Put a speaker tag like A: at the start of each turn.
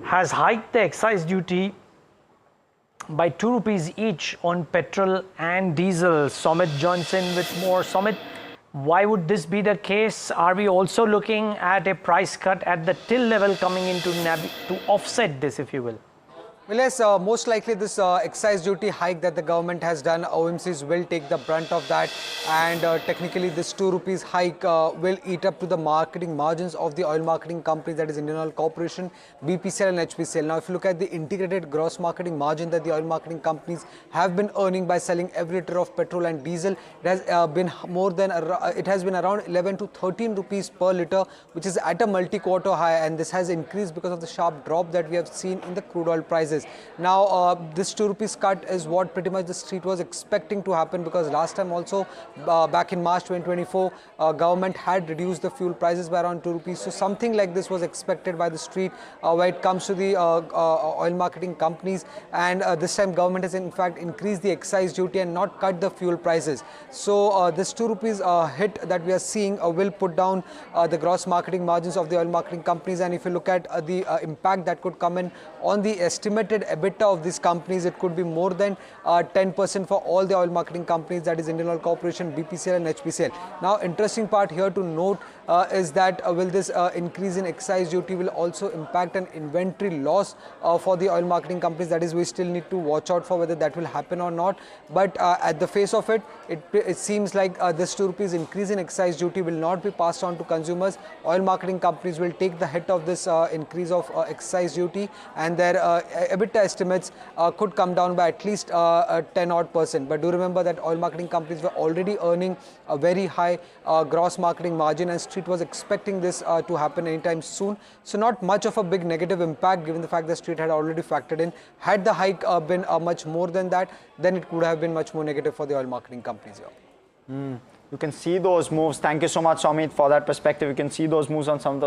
A: has hiked the excise duty by 2 rupees each on petrol and diesel. Somit joins in with more. Somit, why would this be the case? Are we also looking at a price cut at the till level coming into to offset this, if you will?
B: Well, yes, most likely this excise duty hike that the government has done, OMCs will take the brunt of that, and technically this 2 rupees hike will eat up to the marketing margins of the oil marketing companies, that is Indian Oil Corporation, BPCL and HPCL. Now, if you look at the integrated gross marketing margin that the oil marketing companies have been earning by selling every liter of petrol and diesel, it has been more than it has been around 11 to 13 rupees per liter, which is at a multi-quarter high, and this has increased because of the sharp drop that we have seen in the crude oil prices. Now, this 2 rupees cut is what pretty much the street was expecting to happen, because last time also back in March 2024, government had reduced the fuel prices by around 2 rupees. So something like this was expected by the street when it comes to the oil marketing companies, and this time government has in fact increased the excise duty and not cut the fuel prices. So this 2 rupees hit that we are seeing will put down the gross marketing margins of the oil marketing companies, and if you look at the impact that could come in on the estimated EBITDA of these companies, it could be more than 10% for all the oil marketing companies, that is Indian Oil Corporation, BPCL and HPCL. Now, interesting part here to note is that will this increase in excise duty will also impact an inventory loss for the oil marketing companies. That is, we still need to watch out for whether that will happen or not. But at the face of it, it seems like this 2 rupees increase in excise duty will not be passed on to consumers. Oil marketing companies will take the hit of this increase of excise duty, and their EBITDA estimates could come down by at least 10% But do remember that oil marketing companies were already earning a very high gross marketing margin, and street was expecting this to happen anytime soon. So not much of a big negative impact, given the fact that street had already factored in. Had the hike been much more than that, then it could have been much more negative for the oil marketing companies here.
C: You can see those moves. Thank you so much, Somit, for that perspective. You can see those moves on some of the